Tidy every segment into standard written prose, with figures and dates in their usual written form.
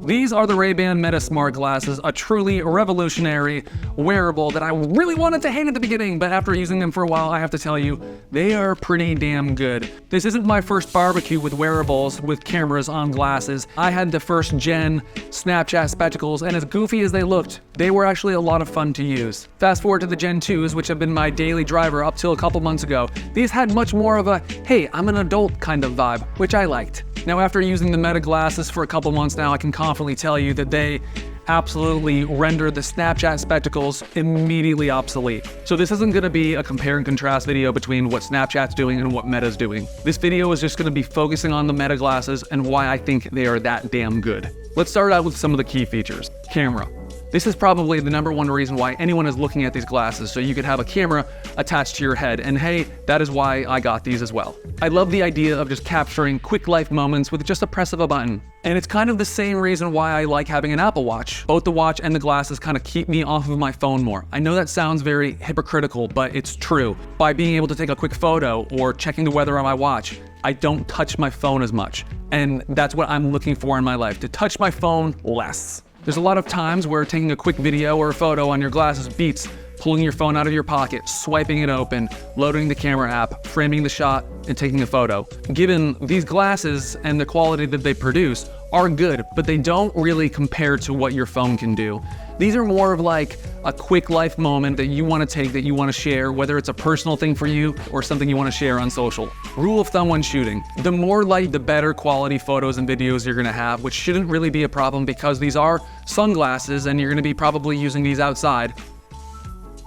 These are the Ray-Ban Meta Smart Glasses, a truly revolutionary wearable that I really wanted to hate at the beginning, but after using them for a while, I have to tell you, they are pretty damn good. This isn't my first barbecue with wearables with cameras on glasses. I had the first gen Snapchat spectacles, and as goofy as they looked, they were actually a lot of fun to use. Fast forward to the Gen 2s, which have been my daily driver up till a couple months ago. These had much more of a, hey, I'm an adult kind of vibe, which I liked. Now, after using the Meta glasses for a couple months now, I can confidently tell you that they absolutely render the Snapchat spectacles immediately obsolete. So this isn't gonna be a compare and contrast video between what Snapchat's doing and what Meta's doing. This video is just gonna be focusing on the Meta glasses and why I think they are that damn good. Let's start out with some of the key features. Camera. This is probably the #1 reason why anyone is looking at these glasses, so you could have a camera attached to your head, and hey, that is why I got these as well. I love the idea of just capturing quick life moments with just a press of a button. And it's kind of the same reason why I like having an Apple Watch. Both the watch and the glasses kind of keep me off of my phone more. I know that sounds very hypocritical, but it's true. By being able to take a quick photo or checking the weather on my watch, I don't touch my phone as much. And that's what I'm looking for in my life, to touch my phone less. There's a lot of times where taking a quick video or a photo on your glasses beats pulling your phone out of your pocket, swiping it open, loading the camera app, framing the shot, and taking a photo. Given these glasses and the quality that they produce are good, but they don't really compare to what your phone can do. These are more of like a quick life moment that you want to take, that you want to share, whether it's a personal thing for you or something you want to share on social. Rule of thumb when shooting: the more light, the better quality photos and videos you're going to have, which shouldn't really be a problem because these are sunglasses and you're going to be probably using these outside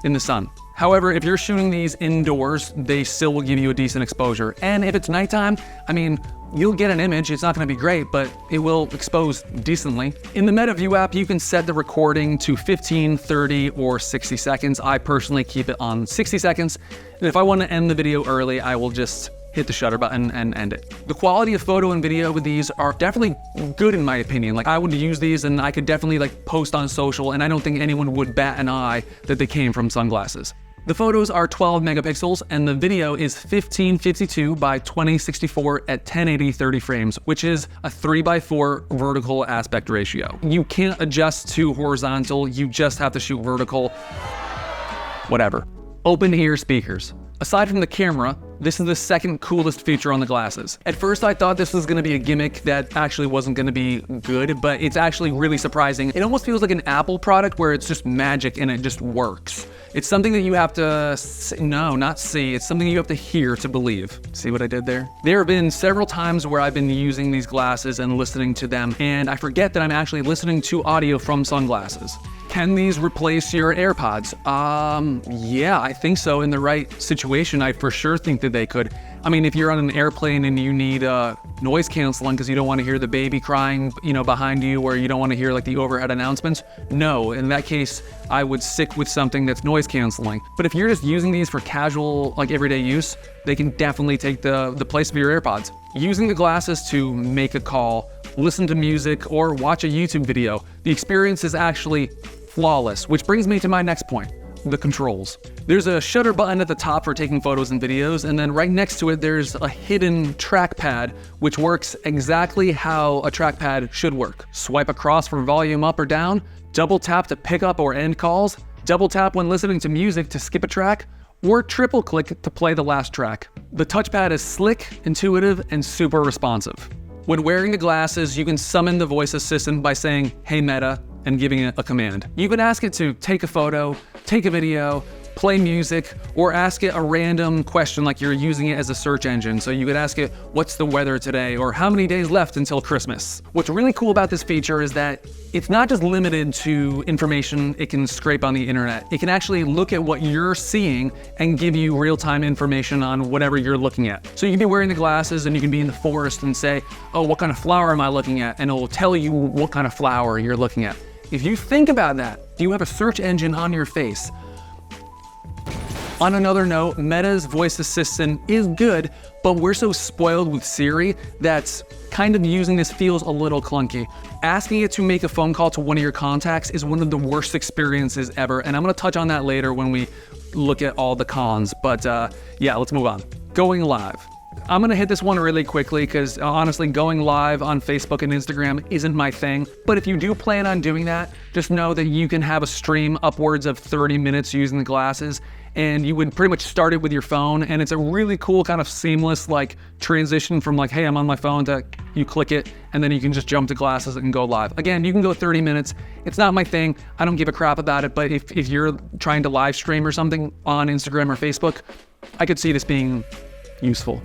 in the sun. However, if you're shooting these indoors, they still will give you a decent exposure. And if it's nighttime, I mean, you'll get an image. It's not gonna be great, but it will expose decently. In the Meta View app, you can set the recording to 15, 30, or 60 seconds. I personally keep it on 60 seconds. And if I wanna end the video early, I will just hit the shutter button and end it. The quality of photo and video with these are definitely good in my opinion. Like, I would use these and I could definitely like post on social, and I don't think anyone would bat an eye that they came from sunglasses. The photos are 12 megapixels and the video is 1552 by 2064 at 1080 30 frames, which is a 3:4 vertical aspect ratio. You can't adjust to horizontal, you just have to shoot vertical. Whatever. Open ear speakers. Aside from the camera, this is the second coolest feature on the glasses. At first I thought this was gonna be a gimmick that actually wasn't gonna be good, but it's actually really surprising. It almost feels like an Apple product where it's just magic and it just works. It's something that you have to not see, it's something you have to hear to believe. See what I did there? There have been several times where I've been using these glasses and listening to them, and I forget that I'm actually listening to audio from sunglasses. Can these replace your AirPods? Yeah, I think so. In the right situation, I for sure think that they could. I mean, if you're on an airplane and you need noise canceling because you don't want to hear the baby crying, behind you, or you don't want to hear like the overhead announcements, no, in that case, I would stick with something that's noise canceling. But if you're just using these for casual, like everyday use, they can definitely take the place of your AirPods. Using the glasses to make a call, listen to music, or watch a YouTube video, the experience is actually flawless, which brings me to my next point. The controls. There's a shutter button at the top for taking photos and videos, and then right next to it there's a hidden trackpad which works exactly how a trackpad should work. Swipe across for volume up or down, double tap to pick up or end calls, double tap when listening to music to skip a track, or triple click to play the last track. The touchpad is slick, intuitive, and super responsive. When wearing the glasses, you can summon the voice assistant by saying, "Hey Meta," and giving it a command. You can ask it to take a photo, take a video, play music, or ask it a random question like you're using it as a search engine. So you could ask it, "What's the weather today?" or "How many days left until Christmas?" What's really cool about this feature is that it's not just limited to information it can scrape on the internet. It can actually look at what you're seeing and give you real-time information on whatever you're looking at. So you can be wearing the glasses and you can be in the forest and say, "Oh, what kind of flower am I looking at?" And it will tell you what kind of flower you're looking at. If you think about that, you have a search engine on your face. On another note, Meta's voice assistant is good, but we're so spoiled with Siri that kind of using this feels a little clunky. Asking it to make a phone call to one of your contacts is one of the worst experiences ever, and I'm gonna touch on that later when we look at all the cons, but yeah, let's move on. Going live. I'm gonna hit this one really quickly because honestly, going live on Facebook and Instagram isn't my thing. But if you do plan on doing that, just know that you can have a stream upwards of 30 minutes using the glasses, and you would pretty much start it with your phone. And it's a really cool kind of seamless like transition from like, hey, I'm on my phone, to you click it, and then you can just jump to glasses and go live. Again, you can go 30 minutes. It's not my thing. I don't give a crap about it. But if you're trying to live stream or something on Instagram or Facebook, I could see this being useful.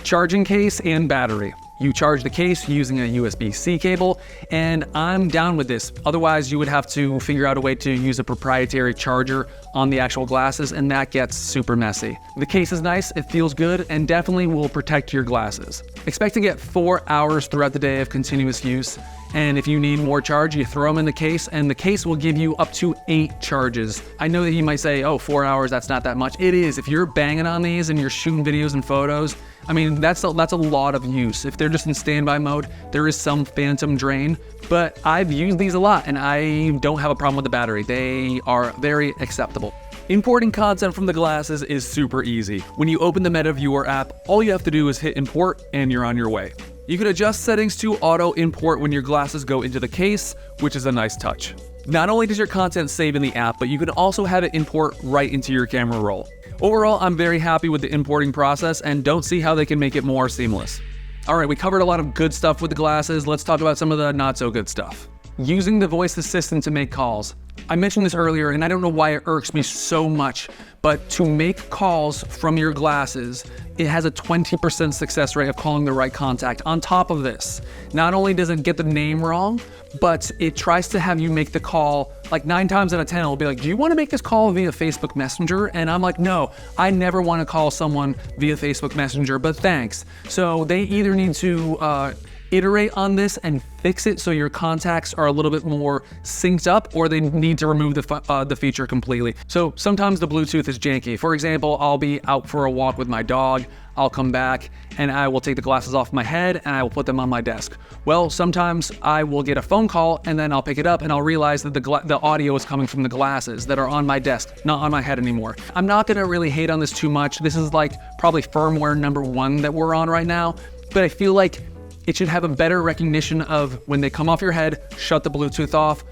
Charging case and battery. You charge the case using a USB-C cable, and I'm down with this. Otherwise, you would have to figure out a way to use a proprietary charger on the actual glasses, and that gets super messy. The case is nice, it feels good, and definitely will protect your glasses. Expect to get 4 hours throughout the day of continuous use, and if you need more charge, you throw them in the case, and the case will give you up to 8 charges. I know that you might say, oh, 4 hours, that's not that much. It is. If you're banging on these and you're shooting videos and photos, I mean, that's a lot of use. If they're just in standby mode, there is some phantom drain, but I've used these a lot and I don't have a problem with the battery. They are very acceptable. Importing content from the glasses is super easy. When you open the Meta Viewer app, all you have to do is hit import and you're on your way. You can adjust settings to auto import when your glasses go into the case, which is a nice touch. Not only does your content save in the app, but you can also have it import right into your camera roll. Overall, I'm very happy with the importing process and don't see how they can make it more seamless. All right, we covered a lot of good stuff with the glasses. Let's talk about some of the not so good stuff. Using the voice assistant to make calls. I mentioned this earlier and I don't know why it irks me so much, but to make calls from your glasses, it has a 20% success rate of calling the right contact. On top of this, not only does it get the name wrong, but it tries to have you make the call like 9 times out of 10. It'll be like, do you want to make this call via Facebook Messenger? And I'm like, no, I never want to call someone via Facebook Messenger, but thanks. So they either need to iterate on this and fix it so your contacts are a little bit more synced up, or they need to remove the feature completely. So sometimes the Bluetooth is janky. For example, I'll be out for a walk with my dog, I'll come back and I will take the glasses off my head and I will put them on my desk. Well, sometimes I will get a phone call and then I'll pick it up and I'll realize that the audio is coming from the glasses that are on my desk, not on my head anymore. I'm not gonna really hate on this too much. This is like probably firmware number 1 that we're on right now, but I feel like it should have a better recognition of when they come off your head, shut the Bluetooth off,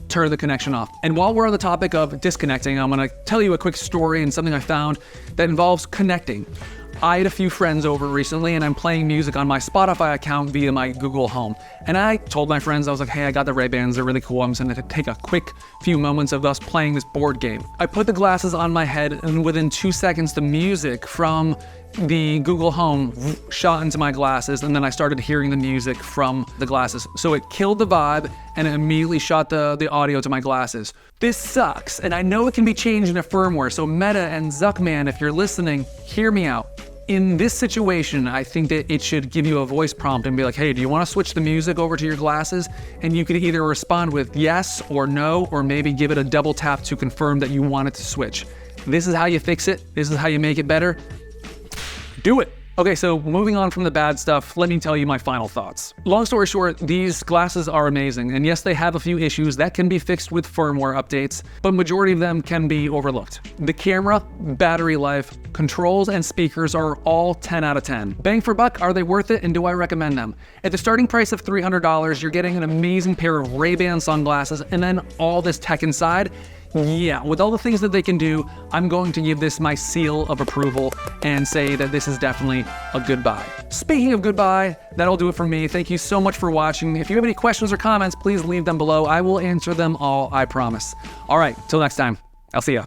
turn the connection off. And while we're on the topic of disconnecting, I'm gonna tell you a quick story and something I found that involves connecting. I had a few friends over recently and I'm playing music on my Spotify account via my Google Home. And I told my friends, I was like, hey, I got the Ray-Bans, they're really cool. I'm just gonna take a quick few moments of us playing this board game. I put the glasses on my head and within 2 seconds, the music from the Google Home shot into my glasses, and then I started hearing the music from the glasses. So it killed the vibe and it immediately shot the audio to my glasses. This sucks, and I know it can be changed in a firmware, so Meta and Zuckman, if you're listening, hear me out. In this situation, I think that it should give you a voice prompt and be like, hey, do you want to switch the music over to your glasses? And you could either respond with yes or no, or maybe give it a double tap to confirm that you want it to switch. This is how you fix it. This is how you make it better. Do it. Okay, so moving on from the bad stuff, let me tell you my final thoughts. Long story short, these glasses are amazing, and yes, they have a few issues that can be fixed with firmware updates, but majority of them can be overlooked. The camera, battery life, controls, and speakers are all 10 out of 10. Bang for buck, are they worth it, and do I recommend them? At the starting price of $300, you're getting an amazing pair of Ray-Ban sunglasses, and then all this tech inside. Yeah, with all the things that they can do, I'm going to give this my seal of approval and say that this is definitely a good buy. Speaking of goodbye, that'll do it for me. Thank you so much for watching. If you have any questions or comments, please leave them below. I will answer them all, I promise. All right, till next time, I'll see ya.